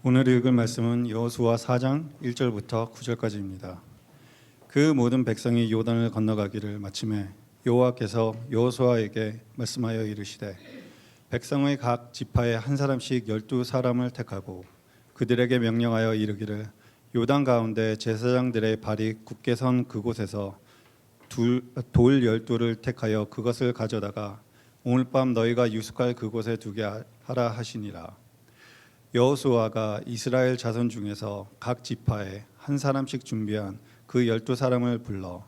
오늘 읽을 말씀은 여호수아 4장 1절부터 9절까지입니다. 그 모든 백성이 요단을 건너가기를 마침에 여호와께서 여호수아에게 말씀하여 이르시되 백성의 각 지파에 한 사람씩 12사람을 택하고 그들에게 명령하여 이르기를 요단 가운데 제사장들의 발이 굳게 선 그곳에서 돌 12를 택하여 그것을 가져다가 오늘 밤 너희가 유숙할 그곳에 두게 하라 하시니라. 여호수아가 이스라엘 자손 중에서 각 지파에 한 사람씩 준비한 그 12사람을 불러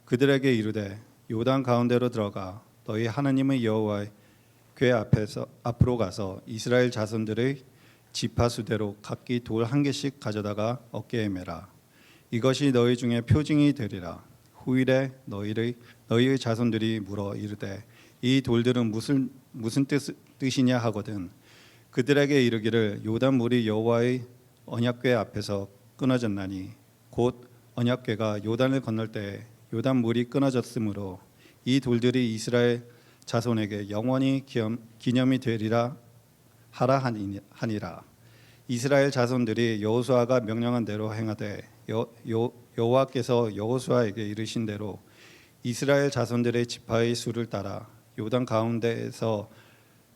그들에게 이르되 요단 가운데로 들어가 너희 하나님의 여호와의 궤 앞으로 가서 이스라엘 자손들의 지파 수대로 각기 돌 한 개씩 가져다가 어깨에 매라. 이것이 너희 중에 표징이 되리라. 후일에 너희의 자손들이 물어 이르되 이 돌들은 무슨 뜻이냐 하거든 그들에게 이르기를 요단 물이 여호와의 언약궤 앞에서 끊어졌나니 곧 언약궤가 요단을 건널 때에 요단 물이 끊어졌으므로 이 돌들이 이스라엘 자손에게 영원히 기념이 되리라 하라 하니라. 이스라엘 자손들이 여호수아가 명령한 대로 행하되 여호와께서 여호수아에게 이르신 대로 이스라엘 자손들의 지파의 수를 따라 요단 가운데에서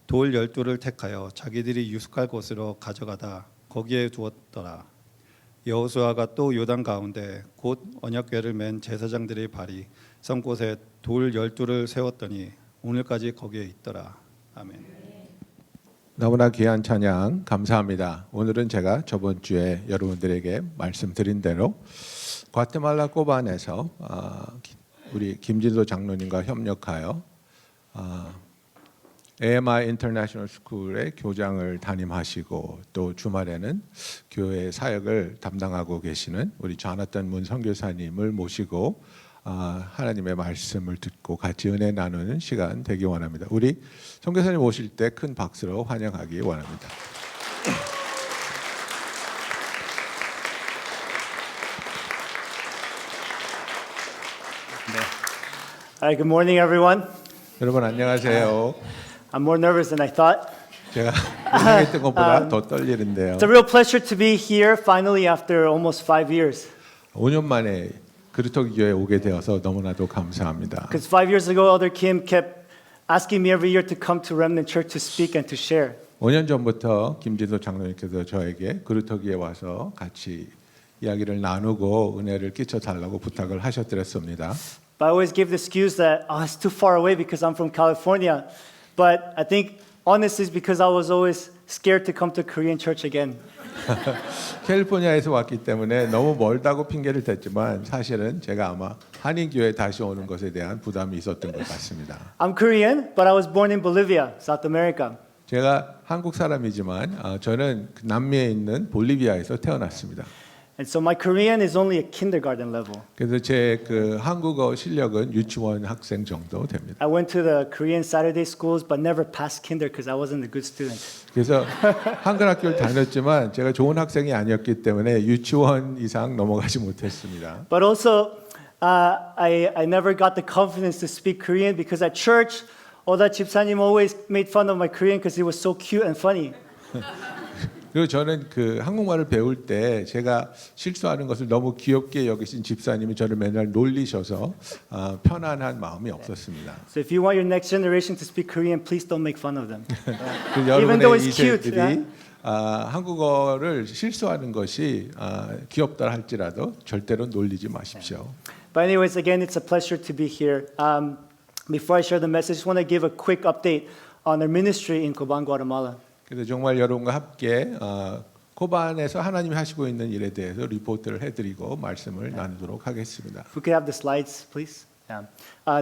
돌 12를 택하여 자기들이 유숙할 곳으로 가져가다 거기에 두었더라. 여호수아가 또 요단 가운데 곧 언약궤를 맨 제사장들의 발이 선 곳에 돌 12를 세웠더니 오늘까지 거기에 있더라. 아멘. 너무나 귀한 찬양 감사합니다. 오늘은 제가 저번 주에 여러분들에게 말씀드린 대로 과테말라 꼬반에서 우리 김진도 장로님과 협력하여 AMI 인터내셔널 스쿨의 교장을 담임하시고 또 주말에는 교회 사역을 담당하고 계시는 우리 조나단 문 선교사님을 모시고 하나님의 말씀을 듣고 같이 은혜 나누는 시간 되기 원합니다. 우리 선교사님 오실 때 큰 박수로 환영하기 원합니다. Hi, good morning, everyone. 여러분 안녕하세요. I'm more nervous than I thought. 제가 생각했던 것보다 더 떨리는데요. It's a real pleasure to be here finally after almost 5 years. 5년 만에 그루터기 교회에 오게 되어서 너무나도 감사합니다. Because 5 years ago, Elder Kim kept asking me every year to come to Remnant Church to speak and to share. 5년 전부터 김진도 장로님께서 저에게 그루터기에 와서 같이 이야기를 나누고 은혜를 끼쳐 달라고 부탁을 하셨더랬습니다. But I always give the excuse that it's too far away because I'm from California. But I think honestly it's because I was always scared to come to Korean church again. 캘리포니아에서 왔기 때문에 너무 멀다고 핑계를 댔지만 사실은 제가 아마 한인교회 다시 오는 것에 대한 부담이 있었던 것 같습니다. I'm Korean, but I was born in Bolivia, South America. 제가 한국 사람이지만 저는 남미에 있는 볼리비아에서 태어났습니다. And so my Korean is only a kindergarten level. 그래서 제 그 한국어 실력은 유치원 학생 정도 됩니다. I went to the Korean Saturday schools, but never passed kinder because I wasn't a good student. 그래서 한글 학교를 다녔지만 제가 좋은 학생이 아니었기 때문에 유치원 이상 넘어가지 못했습니다. But also, I never got the confidence to speak Korean because at church, that 집사님 always made fun of my Korean because it was so cute and funny. 그리고 저는 그 한국말을 배울 때 제가 실수하는 것을 너무 귀엽게 여기신 집사님이 저를 맨날 놀리셔서 편안한 마음이 없었습니다. So if you want your next generation to speak Korean, please don't make fun of them. 여러분의 though it's cute, 이세들이 한국어를 실수하는 것이 귀엽다 할지라도 절대로 놀리지 마십시오. But anyways, again, it's a pleasure to be here. Before I share the message, I just want to give a quick update on our ministry in Coban, Guatemala. 그래서 정말 여러분과 함께 코반에서 하나님이 하시고 있는 일에 대해서 리포트를 해드리고 말씀을 나누도록 하겠습니다. If we could have the slides, please. Yeah.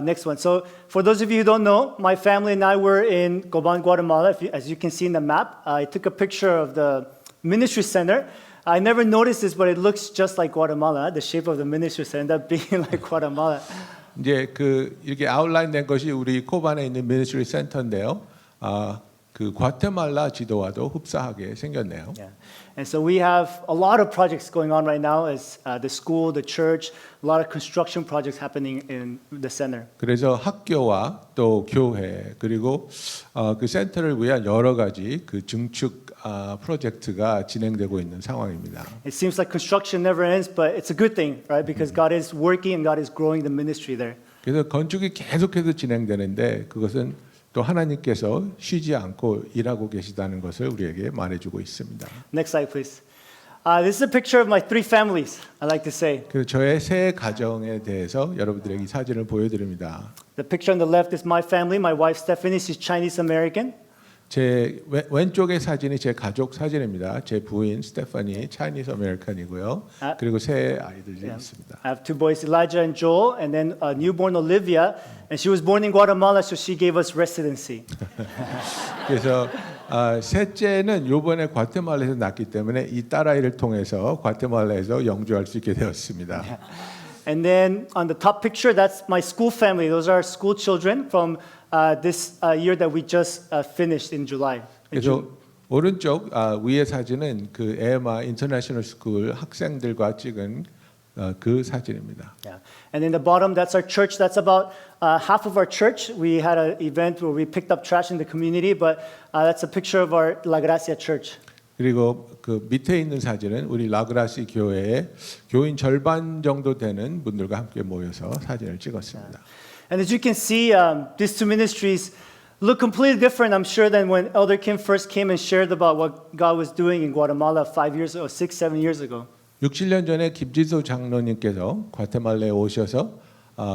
Next one. So, for those of you who don't know, my family and I were in Coban, Guatemala. As you can see in the map, I took a picture of the ministry center. I never noticed this, but it looks just like Guatemala. The shape of the ministry center ended up being like Guatemala. 이제 그 이렇게 아웃라인 된 것이 우리 코반에 있는 미니스트리 센터인데요. 그 과테말라 지도와도 흡사하게 생겼네요. Yeah. And so we have a lot of projects going on right now as the school, the church, a lot of construction projects happening in the center. 그래서 학교와 또 교회 그리고 그 센터를 위한 여러 가지 그 증축 프로젝트가 진행되고 있는 상황입니다. It seems like construction never ends, but it's a good thing, right? Because God is working and God is growing the ministry there. 그래서 건축이 계속해서 진행되는데 그것은 또 하나님께서 쉬지 않고 일하고 계시다는 것을 우리에게 말해주고 있습니다. Next slide, please. This is a picture of my three families, I like to say. 그래서 저의 세 가정에 대해서 여러분들에게 이 사진을 보여드립니다. The picture on the left is my family. My wife, Stephanie, she's Chinese American. 제 왼쪽의 사진이 제 가족 사진입니다. 제 부인 스테파니 차이니스 아메리칸이고요. 그리고 세 아이들이 있습니다. I have two boys, Elijah and Joel, and then a newborn Olivia. And she was born in Guatemala, so she gave us residency. 그래서 셋째는 이번에 과테말라에서 낳기 때문에 이 딸아이를 통해서 과테말라에서 영주할 수 있게 되었습니다. And then on the top picture, that's my school family. Those are school children from this year that we just finished in July. 그래서 오른쪽 위의 사진은 그 에마 인터내셔널 스쿨 학생들과 찍은 그 사진입니다. Yeah. And in the bottom, that's our church. That's about half of our church. We had an event where we picked up trash in the community, but that's a picture of our La Gracia church. 그리고 그 밑에 있는 사진은 우리 라그라시 교회의 교인 절반 정도 되는 분들과 함께 모여서 사진을 찍었습니다. And as you can see, these two ministries look completely different, I'm sure, than when Elder Kim first came and shared about what God was doing in Guatemala 5 years ago, 6, 7 years ago. 6, 7년 전에 김지소 장로님께서 과테말라에 오셔서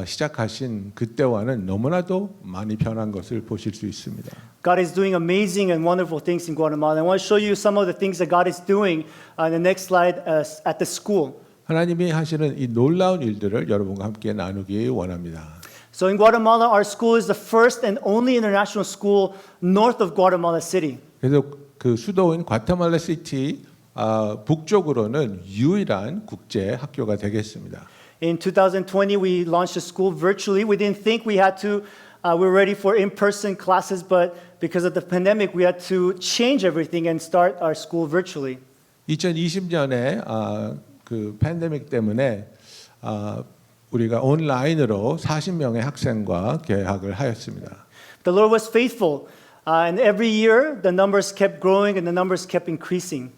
시작하신 그때와는 너무나도 많이 변한 것을 보실 수 있습니다. God is doing amazing and wonderful things in Guatemala. I want to show you some of the things that God is doing on the next slide at the school. 하나님이 하시는 이 놀라운 일들을 여러분과 함께 나누기 원합니다. So in Guatemala, our school is the first and only international school north of Guatemala City. 그래서 그 수도인 과테말라 시티 북쪽으로는 유일한 국제 학교가 되겠습니다. In 2020, we launched the school virtually. We didn't think we had to. We were ready for in-person classes, but because of the pandemic, we had to change everything and start our school virtually. 2020년에 그 팬데믹 때문에 우리가 온라인으로 40명의 학생과 계약을 하였습니다. The Lord was faithful, and every year the numbers kept growing and the numbers kept increasing.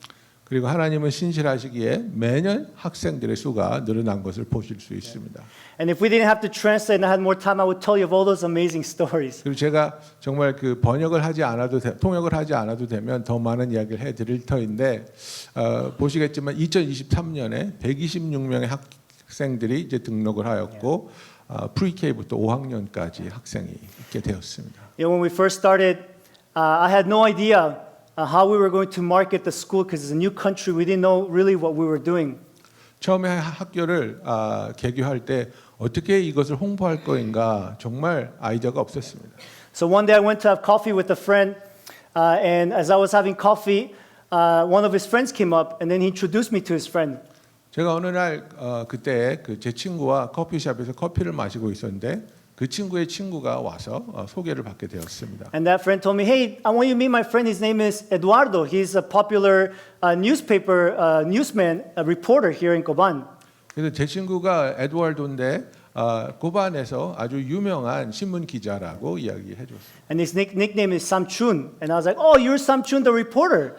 그리고 하나님은 신실하시기에 매년 학생들의 수가 늘어난 것을 보실 수 있습니다. And if we didn't have to translate and I had more time, I would tell you of all those amazing stories. 그리고 제가 정말 그 번역을 하지 않아도 통역을 하지 않아도 되면 더 많은 이야기를 해드릴 터인데 보시겠지만 2023년에 126명의 학생들이 이제 등록을 하였고 프리K부터 5학년까지 학생이 있게 되었습니다. You know, when we first started, I had no idea how we were going to market the school because it's a new country. We didn't know really what we were doing. 처음에 학교를 개교할 때 어떻게 이것을 홍보할 거인가 정말 아이디어가 없었습니다. So one day I went to have coffee with a friend, and as I was having coffee, one of his friends came up, and then he introduced me to his friend. 제가 어느 날 그때 제 친구와 커피숍에서 커피를 마시고 있었는데 그 친구의 친구가 와서 소개를 받게 되었습니다. And that friend told me, "Hey, I want you to meet my friend. His name is Eduardo. He's a popular newspaper newsman, a reporter here in Coban." 그래서 제 친구가 에드와르도인데 고반에서 아주 유명한 신문 기자라고 이야기해 줬어요. And his nickname is Samchun. And I was like, "Oh, you're Samchun, the reporter."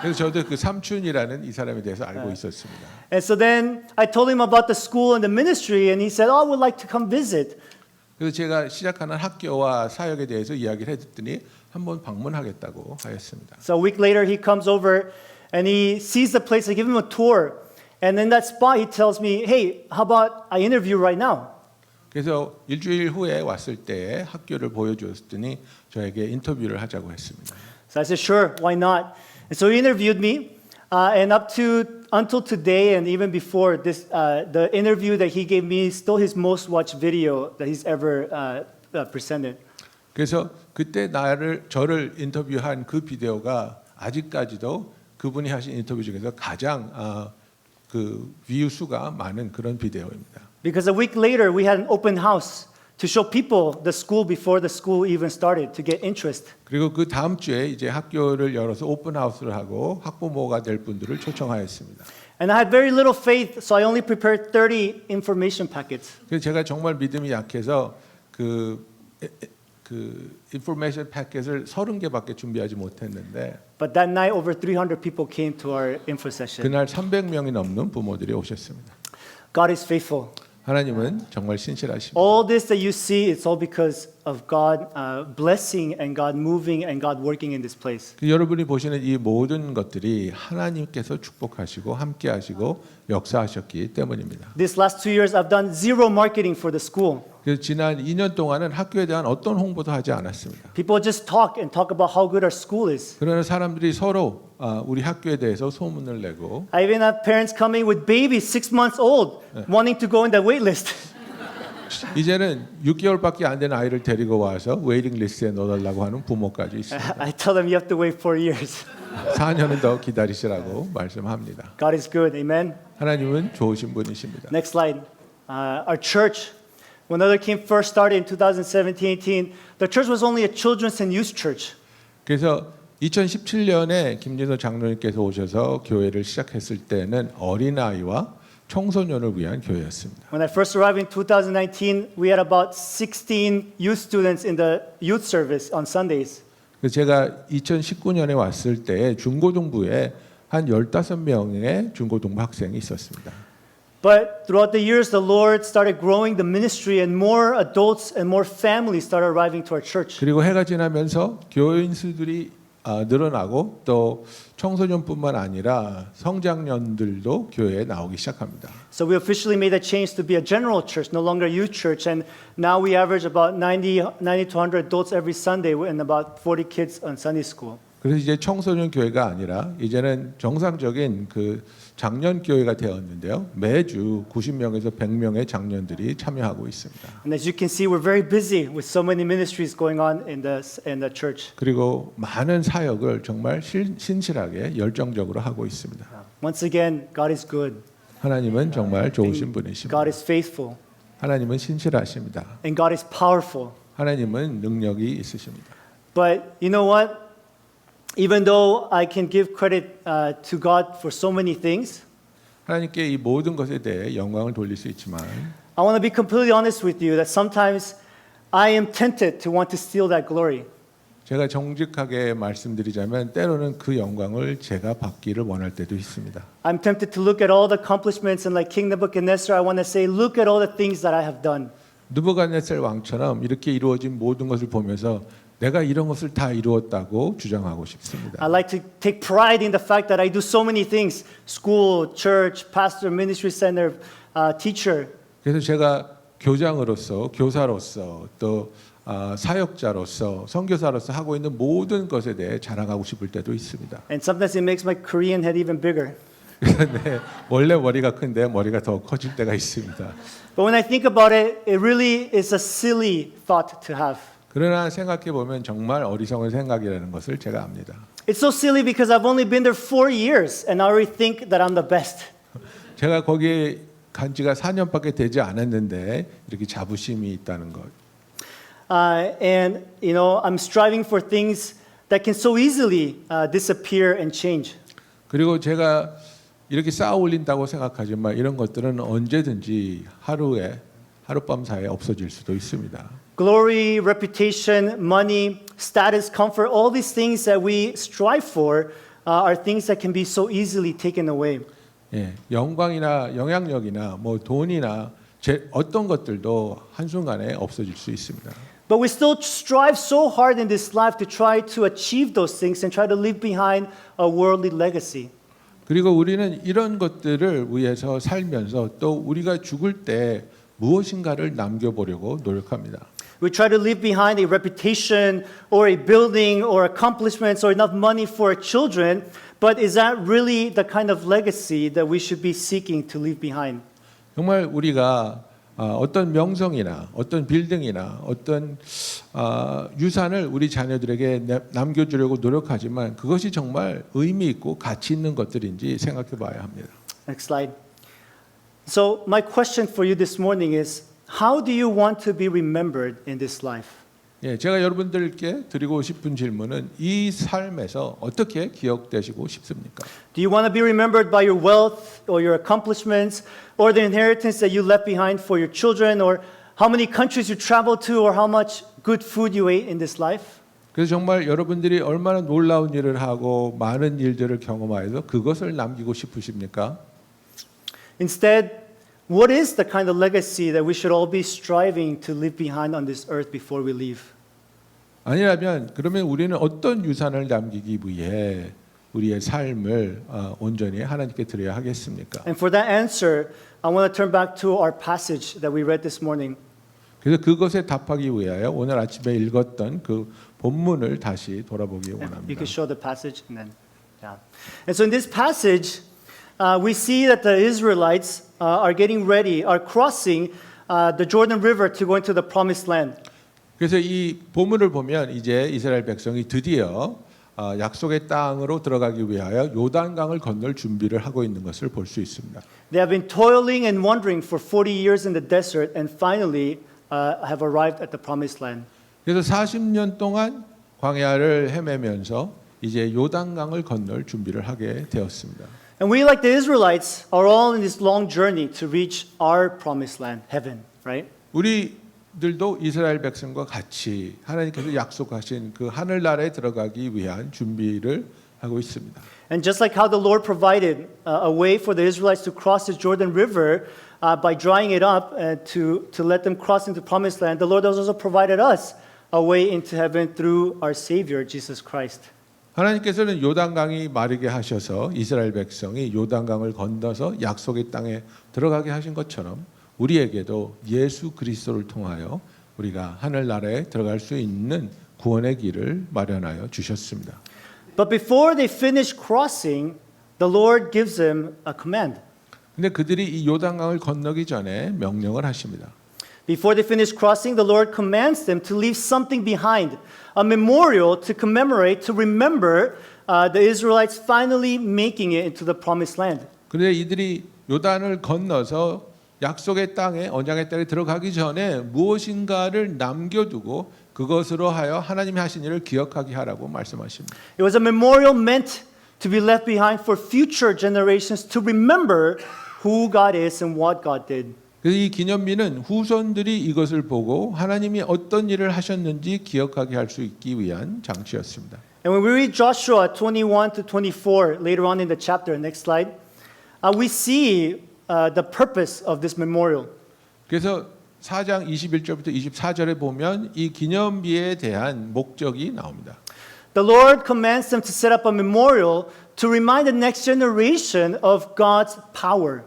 그래서 저도 그 삼춘이라는 이 사람에 대해서 알고 있었습니다. And so then I told him about the school and the ministry, and he said, "Oh, I would like to come visit." 그래서 제가 시작하는 학교와 사역에 대해서 이야기를 해줬더니 한번 방문하겠다고 하였습니다. So a week later, he comes over and he sees the place. I give him a tour. And in that spot, he tells me, "Hey, how about I interview right now?" 그래서 일주일 후에 왔을 때 학교를 보여주었더니 저에게 인터뷰를 하자고 했습니다. So I said, "Sure, why not?" And so he interviewed me. And up to until today, and even before this, the interview that he gave me is still his most watched video that he's ever presented. 그래서 그때 저를 인터뷰한 그 비디오가 아직까지도 그분이 하신 인터뷰 중에서 가장 그 뷰 수가 많은 그런 비디오입니다. Because a week later, we had an open house to show people the school before the school even started to get interest. 그리고 그 다음 주에 이제 학교를 열어서 오픈하우스를 하고 학부모가 될 분들을 초청하였습니다. And I had very little faith, so I only prepared 30 information packets. 그래서 제가 정말 믿음이 약해서 그 그 인포메이션 패킷을 30개밖에 준비하지 못했는데 But that night, over 300 people came to our info session. 그날 300명이 넘는 부모들이 오셨습니다. God is faithful. 하나님은 정말 신실하십니다. All this that you see, it's all because of God blessing and God moving and God working in this place. 여러분이 보시는 이 모든 것들이 하나님께서 축복하시고 함께하시고 역사하셨기 때문입니다. These last 2 years, I've done zero marketing for the school. 그래서 지난 2년 동안은 학교에 대한 어떤 홍보도 하지 않았습니다. People just talk about how good our school is. 그러나 사람들이 서로 우리 학교에 대해서 소문을 내고 I even have parents coming with babies 6 months old wanting to go in the wait list. 이제는 6개월밖에 안 된 아이를 데리고 와서 웨이팅 리스트에 넣어달라고 하는 부모까지 있습니다. I tell them you have to wait 4 years. 4년은 더 기다리시라고 말씀합니다. God is good. Amen. 하나님은 좋으신 분이십니다. Next slide. Our church, when Other King first started in 2017-18, the church was only a children's and youth church. 그래서 2017년에 김진호 장로님께서 오셔서 교회를 시작했을 때는 어린아이와 청소년을 위한 교회였습니다. When I first arrived in 2019, we had about 16 youth students in the youth service on Sundays. 그래서 제가 2019년에 왔을 때 중고등부에 한 15명의 중고등부 학생이 있었습니다. But throughout the years, the Lord started growing the ministry and more adults and more families started arriving to our church. 그리고 해가 지나면서 교인 수들이 늘어나고 또 청소년뿐만 아니라 성장년들도 교회에 나오기 시작합니다. So we officially made a change to be a general church, no longer a youth church, and now we average about 90 to 100 adults every Sunday and about 40 kids on Sunday school. 그래서 이제 청소년 교회가 아니라 이제는 정상적인 그 장년 교회가 되었는데요. 매주 90명에서 100명의 장년들이 참여하고 있습니다. And as you can see, we're very busy with so many ministries going on in the church. 그리고 많은 사역을 정말 신실하게 열정적으로 하고 있습니다. Once again, God is good. 하나님은 정말 좋으신 분이십니다. God is faithful. 하나님은 신실하십니다. And God is powerful. 하나님은 능력이 있으십니다. But you know what? Even though I can give credit to God for so many things, 하나님께 이 모든 것에 대해 영광을 돌릴 수 있지만 I want to be completely honest with you that sometimes I am tempted to want to steal that glory. 제가 정직하게 말씀드리자면 때로는 그 영광을 제가 받기를 원할 때도 있습니다. I'm tempted to look at all the accomplishments and like King Nebuchadnezzar, I want to say, look at all the things that I have done. 느부갓네살 왕처럼 이렇게 이루어진 모든 것을 보면서 내가 이런 것을 다 이루었다고 주장하고 싶습니다. I like to take pride in the fact that I do so many things: school, church, pastor, ministry center, teacher. 그래서 제가 교장으로서, 교사로서, 또 사역자로서, 선교사로서 하고 있는 모든 것에 대해 자랑하고 싶을 때도 있습니다. And sometimes it makes my Korean head even bigger. 네, 원래 머리가 큰데 머리가 더 커질 때가 있습니다. But when I think about it, it really is a silly thought to have. 그러나 생각해 보면 정말 어리석은 생각이라는 것을 제가 압니다. It's so silly because I've only been there 4 years and I already think that I'm the best. 제가 거기에 간 지가 4년밖에 되지 않았는데 이렇게 자부심이 있다는 것. And you know, I'm striving for things that can so easily disappear and change. 그리고 제가 이렇게 쌓아 올린다고 생각하지만 이런 것들은 언제든지 하룻밤 사이에 없어질 수도 있습니다. Glory, reputation, money, status, comfort, all these things that we strive for are things that can be so easily taken away. 예, 영광이나 영향력이나 뭐 돈이나 어떤 것들도 한순간에 없어질 수 있습니다. But we still strive so hard in this life to try to achieve those things and try to leave behind a worldly legacy. 그리고 우리는 이런 것들을 위해서 살면서 또 우리가 죽을 때 무엇인가를 남겨보려고 노력합니다. We try to leave behind a reputation or a building or accomplishments or enough money for our children, but is that really the kind of legacy that we should be seeking to leave behind? 정말 우리가 어떤 명성이나 어떤 빌딩이나 어떤 유산을 우리 자녀들에게 남겨주려고 노력하지만 그것이 정말 의미 있고 가치 있는 것들인지 생각해 봐야 합니다. Next slide. So my question for you this morning is, how do you want to be remembered in this life? 예, 제가 여러분들께 드리고 싶은 질문은 이 삶에서 어떻게 기억되시고 싶습니까? Do you want to be remembered by your wealth or your accomplishments or the inheritance that you left behind for your children or how many countries you traveled to or how much good food you ate in this life? 그래서 정말 여러분들이 얼마나 놀라운 일을 하고 많은 일들을 경험하여서 그것을 남기고 싶으십니까? Instead, what is the kind of legacy that we should all be striving to leave behind on this earth before we leave? 아니라면 그러면 우리는 어떤 유산을 남기기 위해 우리의 삶을 온전히 하나님께 드려야 하겠습니까? And for that answer, I want to turn back to our passage that we read this morning. 그래서 그것에 답하기 위하여 오늘 아침에 읽었던 그 본문을 다시 돌아보기 You 원합니다. can show the passage and then, yeah. And so in this passage, we see that the Israelites are getting ready, are crossing the Jordan River to go into the promised land. 그래서 이 본문을 보면 이제 이스라엘 백성이 드디어 약속의 땅으로 들어가기 위하여 요단강을 건널 준비를 하고 있는 것을 볼 수 있습니다. They have been toiling and wandering for 40 years in the desert and finally have arrived at the promised land. 그래서 40년 동안 광야를 헤매면서 이제 요단강을 건널 준비를 하게 되었습니다. And we, like the Israelites, are all in this long journey to reach our promised land, heaven, right? 우리들도 이스라엘 백성과 같이 하나님께서 약속하신 그 하늘나라에 들어가기 위한 준비를 하고 있습니다. And just like how the Lord provided a way for the Israelites to cross the Jordan River by drying it up to let them cross into promised land, the Lord has also provided us a way into heaven through our Savior, Jesus Christ. 하나님께서는 요단강이 마르게 하셔서 이스라엘 백성이 요단강을 건너서 약속의 땅에 들어가게 하신 것처럼 우리에게도 예수 그리스도를 통하여 우리가 하늘나라에 들어갈 수 있는 구원의 길을 마련하여 주셨습니다. But before they finish crossing, the Lord gives them a command. 근데 그들이 이 요단강을 건너기 전에 명령을 하십니다. Before they finish crossing, the Lord commands them to leave something behind, a memorial to commemorate, to remember the Israelites finally making it into the promised land. 그런데 이들이 요단을 건너서 약속의 땅에 언약의 땅에 들어가기 전에 무엇인가를 남겨두고 그것으로 하여 하나님이 하신 일을 기억하게 하라고 말씀하십니다. It was a memorial meant to be left behind for future generations to remember who God is and what God did. 그래서 이 기념비는 후손들이 이것을 보고 하나님이 어떤 일을 하셨는지 기억하게 할 수 있기 위한 장치였습니다. And when we read Joshua 21 to 24 later on in the chapter, next slide, we see the purpose of this memorial. 그래서 4장 21절부터 24절에 보면 이 기념비에 대한 목적이 나옵니다. The Lord commands them to set up a memorial to remind the next generation of God's power.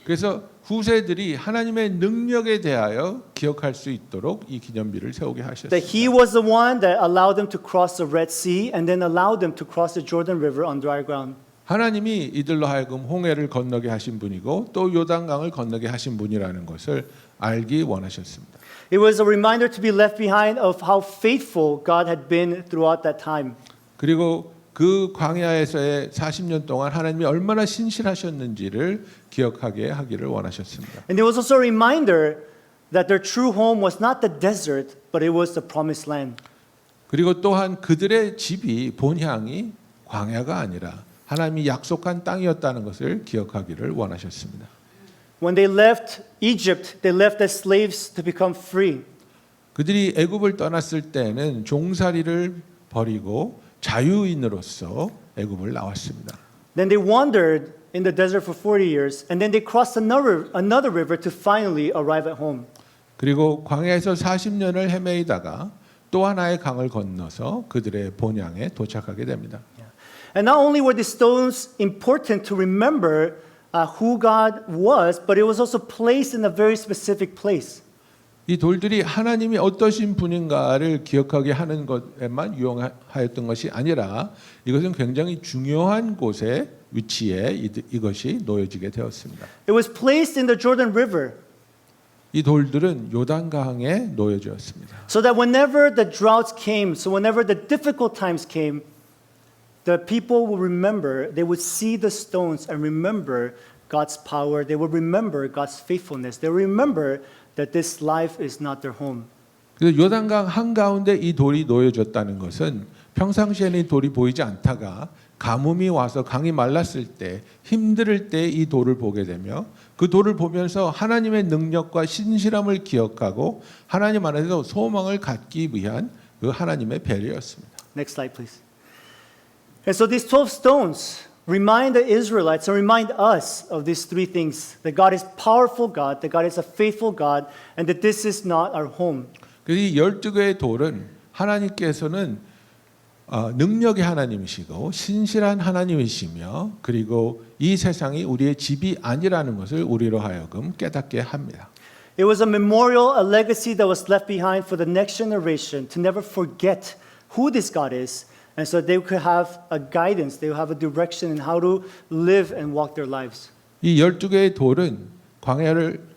그래서 후세들이 하나님의 능력에 대하여 기억할 수 있도록 이 기념비를 세우게 That 하셨습니다. He was the one that allowed them to cross the Red Sea and then allowed them to cross the Jordan River on dry ground. 하나님이 이들로 하여금 홍해를 건너게 하신 분이고 또 요단강을 건너게 하신 분이라는 것을 알기 원하셨습니다. It was a reminder to be left behind of how faithful God had been throughout that time. 그리고 그 광야에서의 40년 동안 하나님이 얼마나 신실하셨는지를 기억하게 하기를 원하셨습니다. And it was also a reminder that their true home was not the desert, but it was the promised land. 그리고 또한 그들의 집이 본향이 광야가 아니라 하나님이 약속한 땅이었다는 것을 기억하기를 원하셨습니다. When they left Egypt, they left as slaves to become free. 그들이 애굽을 떠났을 때는 종살이를 버리고 자유인으로서 애굽을 나왔습니다. Then they wandered in the desert for 40 years, and then they crossed another river to finally arrive at home. 그리고 광야에서 40년을 헤매이다가 또 하나의 강을 건너서 그들의 본향에 도착하게 됩니다. And not only were these stones important to remember who God was, but it was also placed in a very specific place. 이 돌들이 하나님이 어떠신 분인가를 기억하게 하는 것에만 유용하였던 것이 아니라 이것은 굉장히 중요한 곳에 위치에 이것이 놓여지게 되었습니다. It was placed in the Jordan River 이 돌들은 요단강에 놓여졌습니다. so that whenever the droughts came, so whenever the difficult times came, the people will remember, they would see the stones and remember God's power. They will remember God's faithfulness. They will remember that this life is not their home. 그래서 요단강 한가운데 이 돌이 놓여졌다는 것은 평상시에는 이 돌이 보이지 않다가 가뭄이 와서 강이 말랐을 때 힘들 때 이 돌을 보게 되며 그 돌을 보면서 하나님의 능력과 신실함을 기억하고 하나님 안에서 소망을 갖기 위한 그 하나님의 배려였습니다. Next slide, please. And so these 12 stones remind the Israelites and remind us of these three things: that God is powerful God, that God is a faithful God, and that this is not our home. 그래서 이 12개의 돌은 하나님께서는 능력의 하나님이시고 신실한 하나님이시며 그리고 이 세상이 우리의 집이 아니라는 것을 우리로 하여금 깨닫게 합니다. It was a memorial, a legacy that was left behind for the next generation to never forget who this God is, and so they could have a guidance, they would have a direction in how to live and walk their lives. 이 12개의 돌은 광야를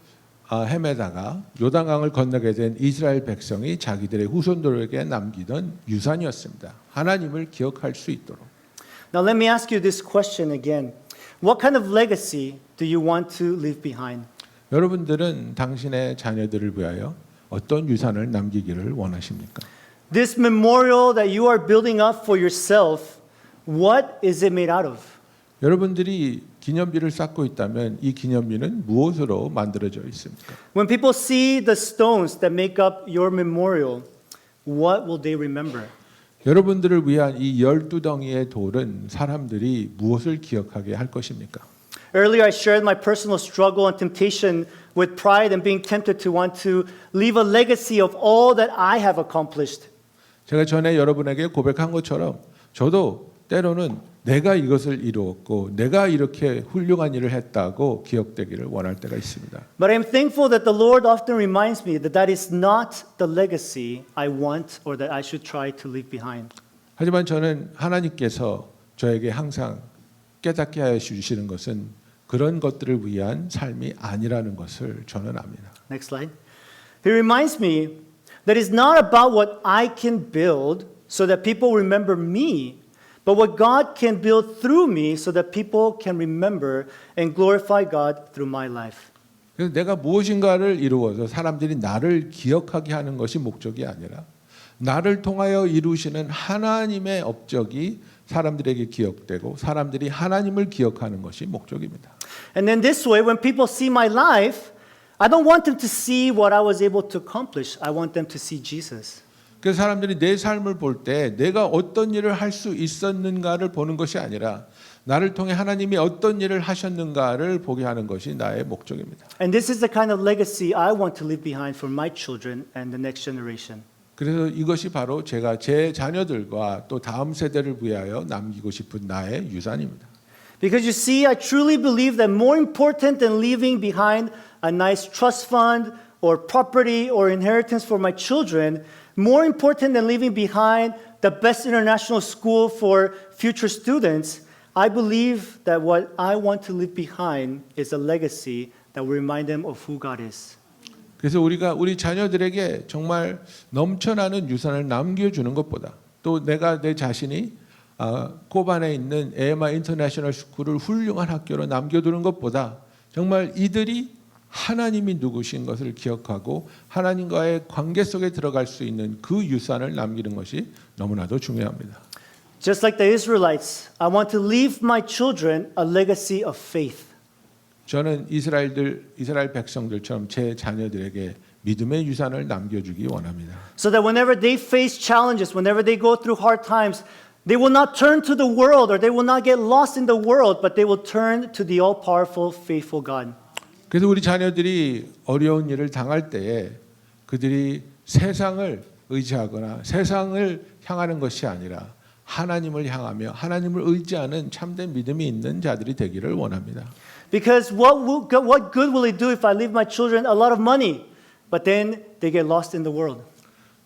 헤매다가 요단강을 건너게 된 이스라엘 백성이 자기들의 후손들에게 남기던 유산이었습니다. 하나님을 기억할 수 있도록. Now let me ask you this question again. What kind of legacy do you want to leave behind? 여러분들은 당신의 자녀들을 위하여 어떤 유산을 남기기를 원하십니까? This memorial that you are building up for yourself, what is it made out of? 여러분들이 기념비를 쌓고 있다면 이 기념비는 무엇으로 만들어져 있습니까? When people see the stones that make up your memorial, what will they remember? 여러분들을 위한 이 12덩이의 돌은 사람들이 무엇을 기억하게 할 것입니까? Earlier, I shared my personal struggle and temptation with pride and being tempted to want to leave a legacy of all that I have accomplished. 제가 전에 여러분에게 고백한 것처럼 저도 때로는 내가 이것을 이루었고 내가 이렇게 훌륭한 일을 했다고 기억되기를 원할 때가 있습니다. But I'm thankful that the Lord often reminds me that that is not the legacy I want or that I should try to leave behind. 하지만 저는 하나님께서 저에게 항상 깨닫게 하여 주시는 것은 그런 것들을 위한 삶이 아니라는 것을 저는 압니다. Next slide. He reminds me that it's not about what I can build so that people remember me, but what God can build through me so that people can remember and glorify God through my life. 그래서 내가 무엇인가를 이루어서 사람들이 나를 기억하게 하는 것이 목적이 아니라 나를 통하여 이루시는 하나님의 업적이 사람들에게 기억되고 사람들이 하나님을 기억하는 것이 목적입니다. And then this way, when people see my life, I don't want them to see what I was able to accomplish. I want them to see Jesus. 그래서 사람들이 내 삶을 볼 때 내가 어떤 일을 할 수 있었는가를 보는 것이 아니라 나를 통해 하나님이 어떤 일을 하셨는가를 보게 하는 것이 나의 목적입니다. And this is the kind of legacy I want to leave behind for my children and the next generation. 그래서 이것이 바로 제가 제 자녀들과 또 다음 세대를 위하여 남기고 싶은 나의 유산입니다. Because you see, I truly believe that more important than leaving behind a nice trust fund or property or inheritance for my children, more important than leaving behind the best international school for future students, I believe that what I want to leave behind is a legacy that will remind them of who God is. 그래서 우리가 우리 자녀들에게 정말 넘쳐나는 유산을 남겨주는 것보다 또 내가 내 자신이 코반에 있는 에마 인터내셔널 스쿨을 훌륭한 학교로 남겨두는 것보다 정말 이들이 하나님이 누구신 것을 기억하고 하나님과의 관계 속에 들어갈 수 있는 그 유산을 남기는 것이 너무나도 중요합니다. Just like the Israelites, I want to leave my children a legacy of faith. 저는 이스라엘 백성들처럼 제 자녀들에게 믿음의 유산을 남겨주기 원합니다. So that whenever they face challenges, whenever they go through hard times, they will not turn to the world or they will not get lost in the world, but they will turn to the all-powerful, faithful God. 그래서 우리 자녀들이 어려운 일을 당할 때에 그들이 세상을 의지하거나 세상을 향하는 것이 아니라 하나님을 향하며 하나님을 의지하는 참된 믿음이 있는 자들이 되기를 원합니다. Because what good will it do if I leave my children a lot of money, but then they get lost in the world?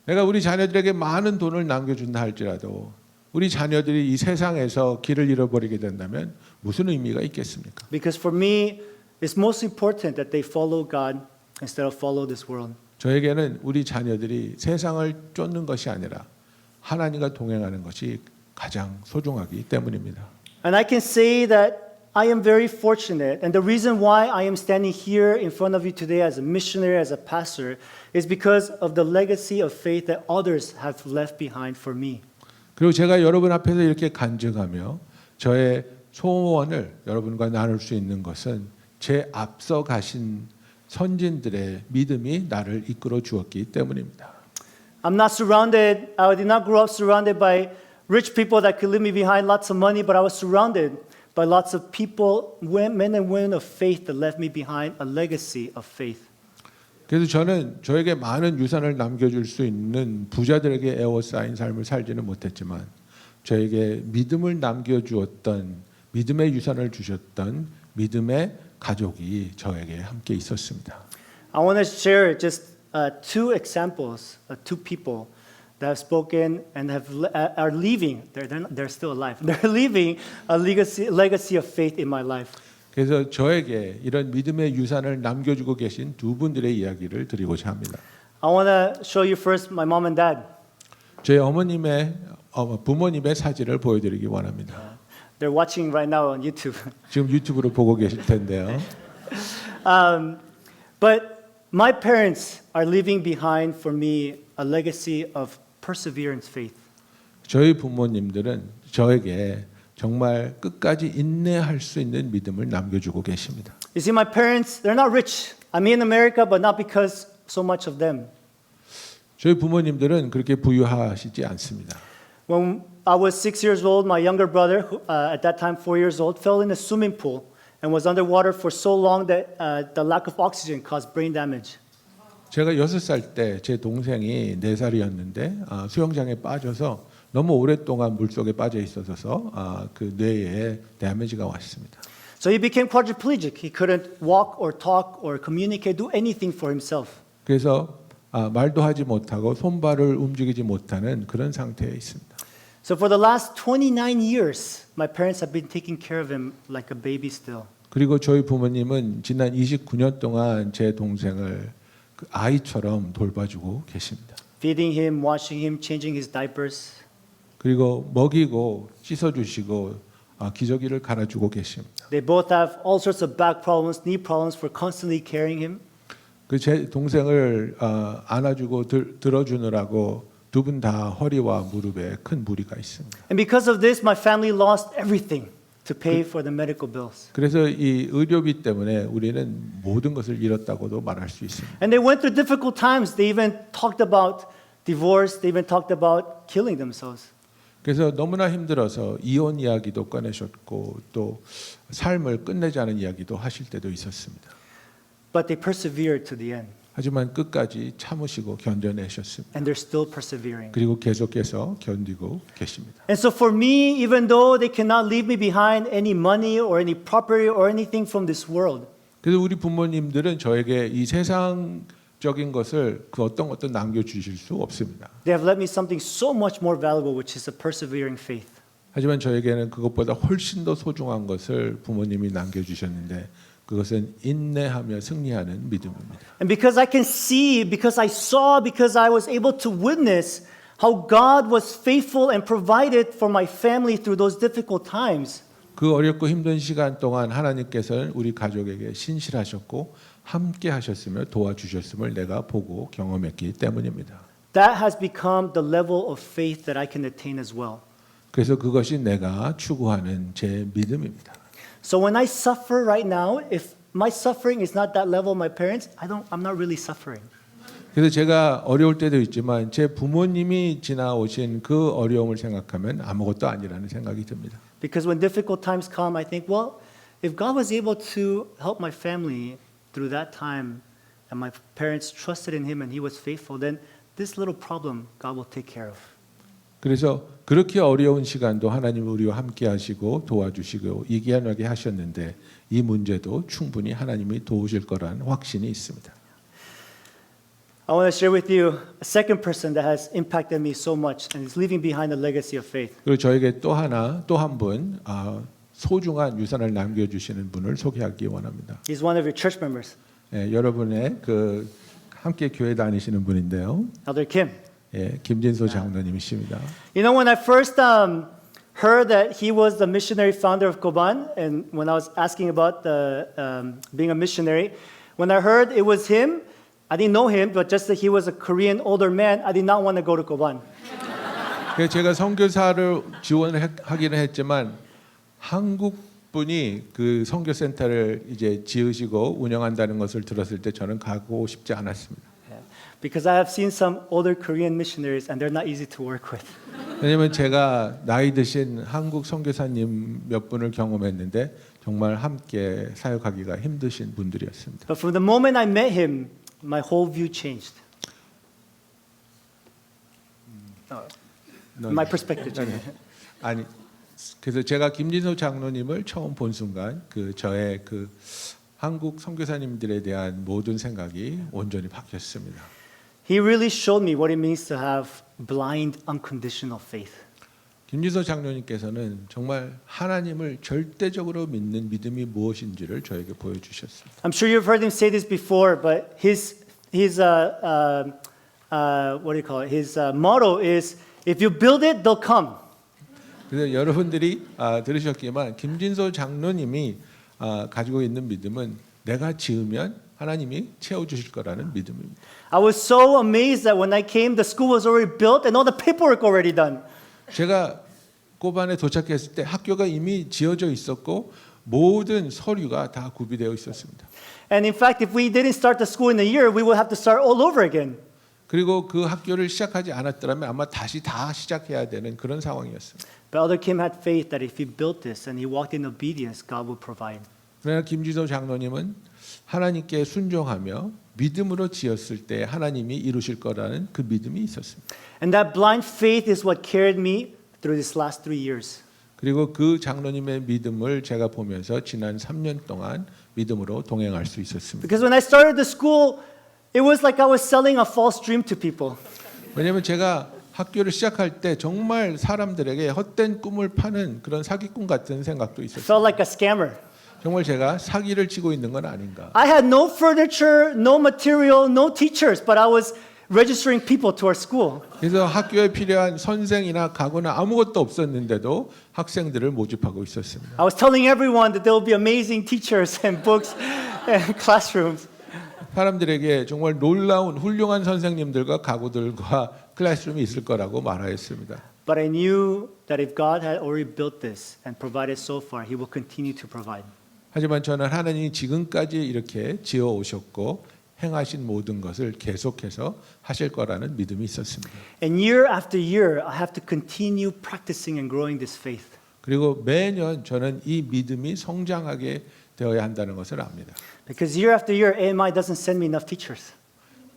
내가 우리 자녀들에게 많은 돈을 남겨준다 할지라도 우리 자녀들이 이 세상에서 길을 잃어버리게 된다면 무슨 의미가 있겠습니까? Because for me, it's most important that they follow God instead of follow this world. 저에게는 우리 자녀들이 세상을 쫓는 것이 아니라 하나님과 동행하는 것이 가장 소중하기 때문입니다. And I can say that I am very fortunate, and the reason why I am standing here in front of you today as a missionary, as a pastor, is because of the legacy of faith that others have left behind for me. 그리고 제가 여러분 앞에서 이렇게 간증하며 저의 소원을 여러분과 나눌 수 있는 것은 제 앞서 가신 선진들의 믿음이 나를 이끌어 주었기 때문입니다. I'm not surrounded, I did not grow up surrounded by rich people that could leave me behind lots of money, but I was surrounded by lots of people, men and women of faith that left me behind a legacy of faith. 그래서 저는 저에게 많은 유산을 남겨줄 수 있는 부자들에게 에워싸인 삶을 살지는 못했지만 저에게 믿음을 남겨주었던 믿음의 유산을 주셨던 믿음의 가족이 저에게 함께 있었습니다. I want to share just two examples of two people that have spoken and are leaving. They're still alive. They're leaving a legacy of faith in my life. 그래서 저에게 이런 믿음의 유산을 남겨주고 계신 두 분들의 이야기를 드리고자 합니다. I want to show you first my mom and dad. 저희 부모님의 사진을 보여드리기 원합니다. They're watching right now on YouTube. 지금 유튜브로 보고 계실 텐데요. But my parents are leaving behind for me a legacy of perseverance faith. 저희 부모님들은 저에게 정말 끝까지 인내할 수 있는 믿음을 남겨주고 계십니다. You see, my parents, they're not rich. I'm in America, but not because so much of them. 저희 부모님들은 그렇게 부유하시지 않습니다. When I was 6 years old, my younger brother, at that time 4 years old, fell in a swimming pool and was underwater for so long that the lack of oxygen caused brain damage. 제가 6살 때 제 동생이 4살이었는데 수영장에 빠져서 너무 오랫동안 물속에 빠져 있어서 그 뇌에 데미지가 왔습니다. So he became quadriplegic. He couldn't walk or talk or communicate, do anything for himself. 그래서 말도 하지 못하고 손발을 움직이지 못하는 그런 상태에 있습니다. So for the last 29 years, my parents have been taking care of him like a baby still. 그리고 저희 부모님은 지난 29년 동안 제 동생을 그 아이처럼 돌봐주고 계십니다. Feeding him, washing him, changing his diapers. 그리고 먹이고 씻어주시고 기저귀를 갈아주고 계십니다. They both have all sorts of back problems, knee problems for constantly carrying him. 그 제 동생을 안아주고 들어주느라고 두 분 다 허리와 무릎에 큰 무리가 있습니다. And because of this, my family lost everything to pay for the medical bills. 그래서 이 의료비 때문에 우리는 모든 것을 잃었다고도 말할 수 있습니다. And they went through difficult times. They even talked about divorce. They even talked about killing themselves. 그래서 너무나 힘들어서 이혼 이야기도 꺼내셨고 또 삶을 끝내자는 이야기도 하실 때도 있었습니다. But they persevered to the end. 하지만 끝까지 참으시고 견뎌내셨습니다. And they're still persevering. 그리고 계속해서 견디고 계십니다. And so for me, even though they cannot leave me behind any money or any property or anything from this world, 그래서 우리 부모님들은 저에게 이 세상적인 것을 그 어떤 것도 남겨주실 수 없습니다. they have left me something so much more valuable, which is a persevering faith. 하지만 저에게는 그것보다 훨씬 더 소중한 것을 부모님이 남겨주셨는데 그것은 인내하며 승리하는 믿음입니다. And because I can see, because I saw, because I was able to witness how God was faithful and provided for my family through those difficult times, 그 어렵고 힘든 시간 동안 하나님께서는 우리 가족에게 신실하셨고 함께 하셨으며 도와주셨음을 내가 보고 경험했기 때문입니다. that has become the level of faith that I can attain as well. 그래서 그것이 내가 추구하는 제 믿음입니다. So when I suffer right now, if my suffering is not that level of my parents, I'm not really suffering. 그래서 제가 어려울 때도 있지만 제 부모님이 지나오신 그 어려움을 생각하면 아무것도 아니라는 생각이 듭니다. Because when difficult times come, I think, well, if God was able to help my family through that time and my parents trusted in him and he was faithful, then this little problem God will take care of. 그래서 그렇게 어려운 시간도 하나님 우리와 함께 하시고 도와주시고 이겨나게 하셨는데 이 문제도 충분히 하나님이 도우실 거라는 확신이 있습니다. I want to share with you a second person that has impacted me so much and is leaving behind a legacy of faith. 그리고 저에게 또 한 분 소중한 유산을 남겨주시는 분을 소개하기 원합니다. He's one of your church members, 여러분의 그 함께 교회 다니시는 분인데요. Elder Kim. 김진소 장로님이십니다. You know, when I first heard that he was the missionary founder of Koban, and when I was asking about being a missionary, when I heard it was him, I didn't know him, but just that he was a Korean older man, I did not want to go to Koban. 그래서 제가 선교사를 지원하기는 했지만 한국 분이 그 선교센터를 이제 지으시고 운영한다는 것을 들었을 때 저는 가고 싶지 않았습니다. Because I have seen some older Korean missionaries, and they're not easy to work with. 왜냐하면 제가 나이 드신 한국 선교사님 몇 분을 경험했는데 정말 함께 사역하기가 힘드신 분들이었습니다. But from the moment I met him, my whole view changed. My perspective changed. 아니 그래서 제가 김진소 장로님을 처음 본 순간 그 저의 그 한국 선교사님들에 대한 모든 생각이 온전히 바뀌었습니다. He really showed me what it means to have blind, unconditional faith. 김진소 장로님께서는 정말 하나님을 절대적으로 믿는 믿음이 무엇인지를 저에게 보여주셨습니다. I'm sure you've heard him say this before, but his what do you call it? His motto is, "If you build it, they'll come." 그래서 여러분들이 들으셨기만 김진소 장로님이 가지고 있는 믿음은 내가 지으면 하나님이 채워주실 거라는 믿음입니다. I was so amazed that when I came, the school was already built and all the paperwork already done. 제가 꼬반에 도착했을 때 학교가 이미 지어져 있었고 모든 서류가 다 구비되어 있었습니다. And in fact, if we didn't start the school in a year, we would have to start all over again. 그리고 그 학교를 시작하지 않았더라면 아마 다시 다 시작해야 되는 그런 상황이었습니다. But Elder Kim had faith that if he built this and he walked in obedience, God would provide. 그러나 김지소 장로님은 하나님께 순종하며 믿음으로 지었을 때 하나님이 이루실 거라는 그 믿음이 있었습니다. And that blind faith is what carried me through these last 3 years. 그리고 그 장로님의 믿음을 제가 보면서 지난 3년 동안 믿음으로 동행할 수 있었습니다. Because when I started the school, it was like I was selling a false dream to people. 왜냐하면 제가 학교를 시작할 때 정말 사람들에게 헛된 꿈을 파는 그런 사기꾼 같은 생각도 있었어요. Felt like a scammer. 정말 제가 사기를 치고 있는 건 아닌가. I had no furniture, no material, no teachers, but I was registering people to our school. 그래서 학교에 필요한 선생이나 가구나 아무것도 없었는데도 학생들을 모집하고 있었습니다. I was telling everyone that there will be amazing teachers and books and classrooms. 사람들에게 정말 놀라운 훌륭한 선생님들과 가구들과 클래스룸이 있을 거라고 말하였습니다. But I knew that if God had already built this and provided so far, He will continue to provide. 하지만 저는 하나님이 지금까지 이렇게 지어 오셨고 행하신 모든 것을 계속해서 하실 거라는 믿음이 있었습니다. And year after year, I have to continue practicing and growing this faith. 그리고 매년 저는 이 믿음이 성장하게 되어야 한다는 것을 압니다. Because year after year, AMI doesn't send me enough teachers.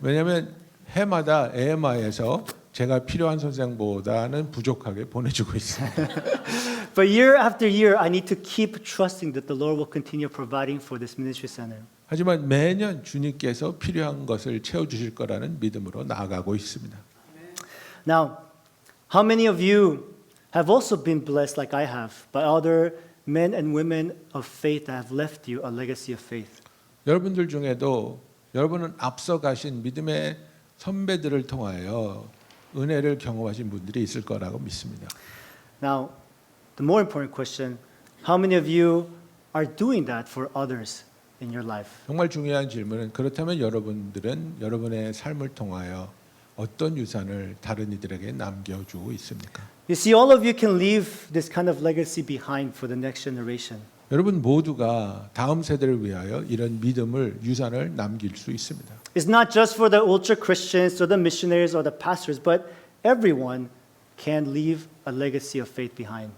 왜냐하면 해마다 AMI에서 제가 필요한 선생보다는 부족하게 보내주고 있습니다. But year after year, I need to keep trusting that the Lord will continue providing for this ministry center. 하지만 매년 주님께서 필요한 것을 채워주실 거라는 믿음으로 나아가고 있습니다. Now, how many of you have also been blessed like I have by other men and women of faith that have left you a legacy of faith? 여러분들 중에도 여러분은 앞서 가신 믿음의 선배들을 통하여 은혜를 경험하신 분들이 있을 거라고 믿습니다. Now, the more important question, how many of you are doing that for others in your life? 정말 중요한 질문은 그렇다면 여러분들은 여러분의 삶을 통하여 어떤 유산을 다른 이들에게 남겨주고 있습니까? You see, all of you can leave this kind of legacy behind for the next generation. 여러분 모두가 다음 세대를 위하여 이런 믿음을 유산을 남길 수 있습니다. It's not just for the ultra Christians or the missionaries or the pastors, but everyone can leave a legacy of faith behind.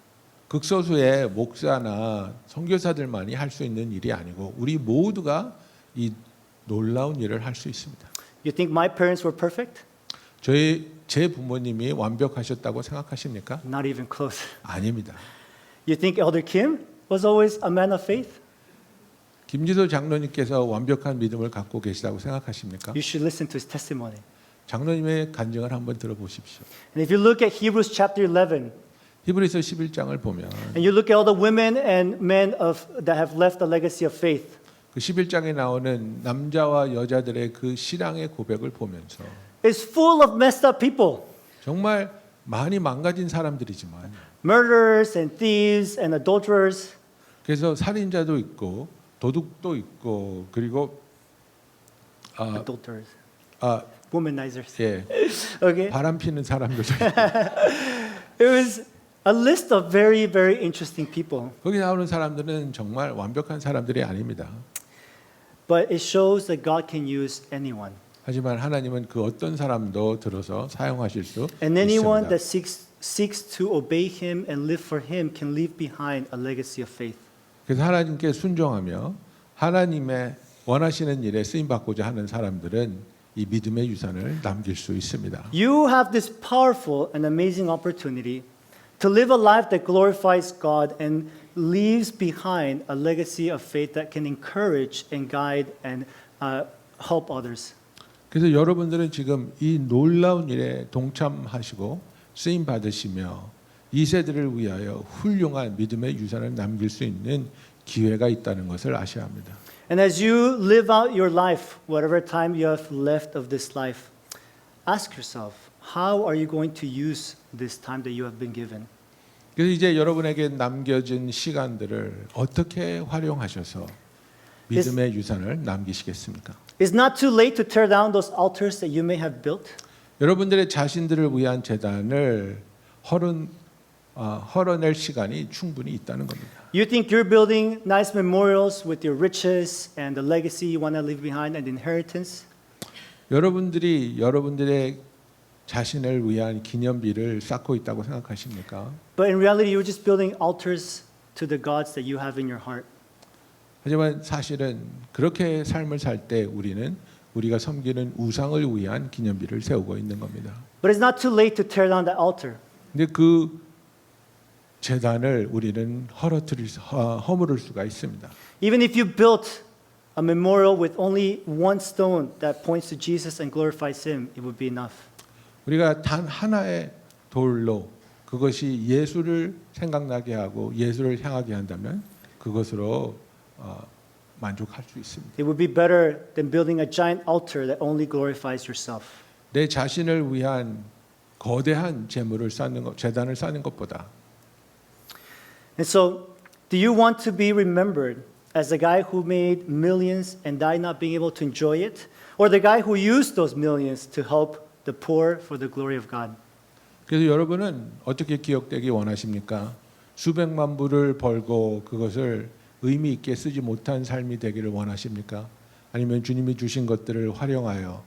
극소수의 목사나 선교사들만이 할 수 있는 일이 아니고 우리 모두가 이 놀라운 일을 할 수 있습니다. You think my parents were perfect? 제 부모님이 완벽하셨다고 생각하십니까? Not even close. 아닙니다. You think Elder Kim was always a man of faith? 김지도 장로님께서 완벽한 믿음을 갖고 계시다고 생각하십니까? You should listen to his testimony. 장로님의 간증을 한번 들어보십시오. And if you look at Hebrews chapter 11, 히브리서 11장을 보면 and you look at all the women and men that have left a legacy of faith, 그 11장에 나오는 남자와 여자들의 그 신앙의 고백을 보면서 it's full of messed up people. 정말 많이 망가진 사람들이지만 murderers and thieves and adulterers. 그래서 살인자도 있고 도둑도 있고 그리고 Adulterers, 아, womanizers. 예, Okay. 바람 피는 사람들도 있고 It was a list of very, very interesting people. 거기 나오는 사람들은 정말 완벽한 사람들이 아닙니다. But it shows that God can use anyone. 하지만 하나님은 그 어떤 사람도 들어서 사용하실 수 And anyone 있습니다. that seeks to obey Him and live for Him can leave behind a legacy of faith. 그래서 하나님께 순종하며 하나님의 원하시는 일에 쓰임 받고자 하는 사람들은 이 믿음의 유산을 남길 수 있습니다. You have this powerful and amazing opportunity to live a life that glorifies God and leaves behind a legacy of faith that can encourage and guide and help others. 그래서 여러분들은 지금 이 놀라운 일에 동참하시고 쓰임 받으시며 이 세대를 위하여 훌륭한 믿음의 유산을 남길 수 있는 기회가 있다는 것을 아셔야 합니다. And as you live out your life, whatever time you have left of this life, ask yourself, how are you going to use this time that you have been given? 그래서 이제 여러분에게 남겨진 시간들을 어떻게 활용하셔서 믿음의 유산을 남기시겠습니까? It's not too late to tear down those altars that you may have built. 여러분들의 자신들을 위한 재단을 헐어낼 시간이 충분히 있다는 겁니다. You think you're building nice memorials with your riches and the legacy you want to leave behind and inheritance? 여러분들이 여러분들의 자신을 위한 기념비를 쌓고 있다고 생각하십니까? But in reality, you're just building altars to the gods that you have in your heart. 하지만 사실은 그렇게 삶을 살 때 우리는 우리가 섬기는 우상을 위한 기념비를 세우고 있는 겁니다. But it's not too late to tear down that altar. 근데 그 제단을 우리는 허물을 수가 있습니다. Even if you built a memorial with only one stone that points to Jesus and glorifies Him, it would be enough. 우리가 단 하나의 돌로 그것이 예수를 생각나게 하고 예수를 향하게 한다면 그것으로 만족할 수 있습니다. It would be better than building a giant altar that only glorifies yourself. 내 자신을 위한 거대한 제물을 쌓는 것, 제단을 쌓는 것보다 And so, do you want to be remembered as the guy who made millions and died not being able to enjoy it? Or the guy who used those millions to help the poor for the glory of God? 그래서 여러분은 어떻게 기억되기 원하십니까? 수백만 불을 벌고 그것을 의미 있게 쓰지 못한 삶이 되기를 원하십니까? 아니면 주님이 주신 것들을 활용하여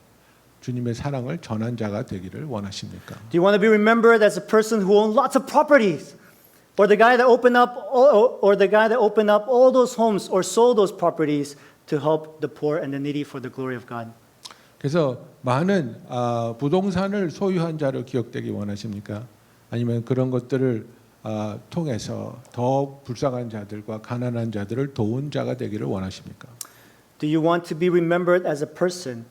주님의 사랑을 전한 자가 되기를 원하십니까? Do you want to be remembered as a person who owned lots of properties? Or the guy that opened up all those homes or sold those properties to help the poor and the needy for the glory of God? 그래서 많은 부동산을 소유한 자로 기억되기 원하십니까? 아니면 그런 것들을 통해서 더 불쌍한 자들과 가난한 자들을 도운 자가 되기를 원하십니까? Do you want to be remembered as a person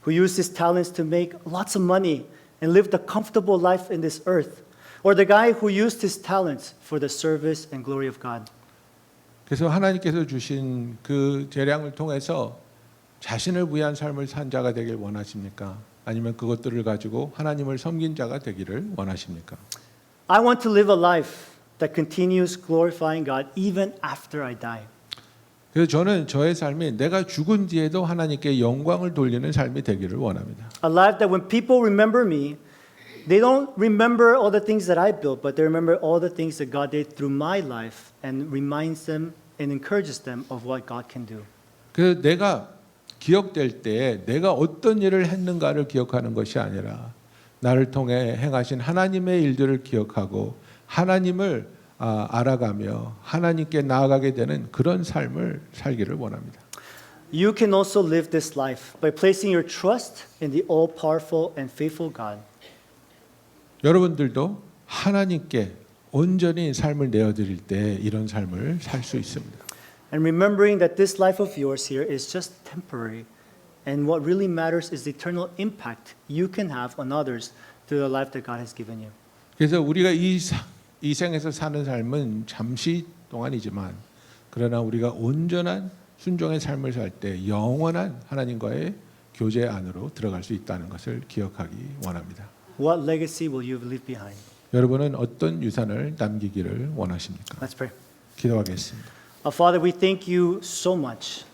who used his talents to make lots of money and lived a comfortable life in this earth? Or the guy who used his talents for the service and glory of God? 그래서 하나님께서 주신 그 재량을 통해서 자신을 위한 삶을 산 자가 되길 원하십니까? 아니면 그것들을 가지고 하나님을 섬긴 자가 되기를 원하십니까? I want to live a life that continues glorifying God even after I die. 그래서 저는 저의 삶이 내가 죽은 뒤에도 하나님께 영광을 돌리는 삶이 되기를 원합니다. A life that when people remember me, they don't remember all the things that I built, but they remember all the things that God did through my life and reminds them and encourages them of what God can do. 그래서 내가 기억될 때에 내가 어떤 일을 했는가를 기억하는 것이 아니라 나를 통해 행하신 하나님의 일들을 기억하고 하나님을 알아가며 하나님께 나아가게 되는 그런 삶을 살기를 원합니다. You can also live this life by placing your trust in the all-powerful and faithful God. 여러분들도 하나님께 온전히 삶을 내어드릴 때 이런 삶을 살 수 있습니다. And remembering that this life of yours here is just temporary, and what really matters is the eternal impact you can have on others through the life that God has given you. 그래서 우리가 이 생에서 사는 삶은 잠시 동안이지만 그러나 우리가 온전한 순종의 삶을 살 때 영원한 하나님과의 교제 안으로 들어갈 수 있다는 것을 기억하기 원합니다. What legacy will you leave behind? 여러분은 어떤 유산을 남기기를 원하십니까? Let's pray. 기도하겠습니다. Father, we thank you so much.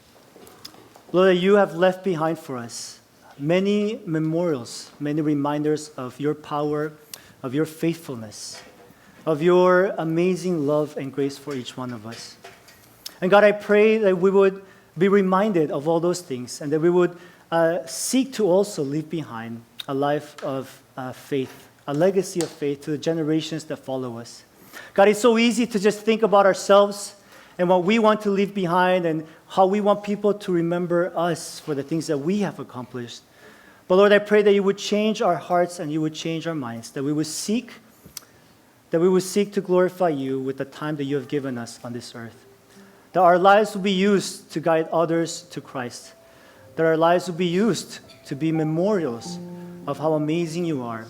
Lord, that you have left behind for us many memorials, many reminders of your power, of your faithfulness, of your amazing love and grace for each one of us. And God, I pray that we would be reminded of all those things and that we would seek to also leave behind a life of faith, a legacy of faith to the generations that follow us. God, it's so easy to just think about ourselves and what we want to leave behind and how we want people to remember us for the things that we have accomplished. But Lord, I pray that you would change our hearts and you would change our minds, that we would seek to glorify you with the time that you have given us on this earth. That our lives will be used to guide others to Christ. That our lives will be used to be memorials of how amazing you are,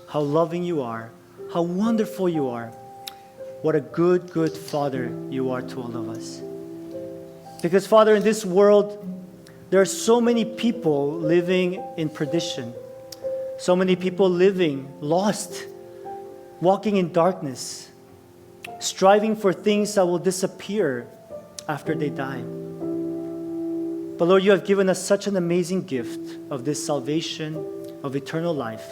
how loving you are, how wonderful you are. What a good, good Father you are to all of us. Because, Father, in this world, there are so many people living in perdition, so many people living lost, walking in darkness, striving for things that will disappear after they die. But Lord, you have given us such an amazing gift of this salvation, of eternal life,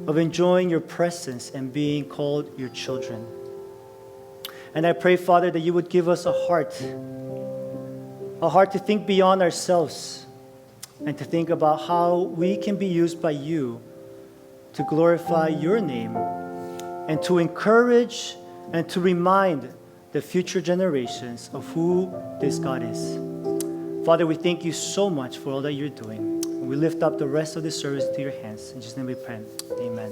of enjoying your presence and being called your children. And I pray, Father, that you would give us a heart to think beyond ourselves and to think about how we can be used by you to glorify your name and to encourage and to remind the future generations of who this God is. Father, we thank you so much for all that you're doing. We lift up the rest of the service to your hands. In Jesus' name we pray. Amen.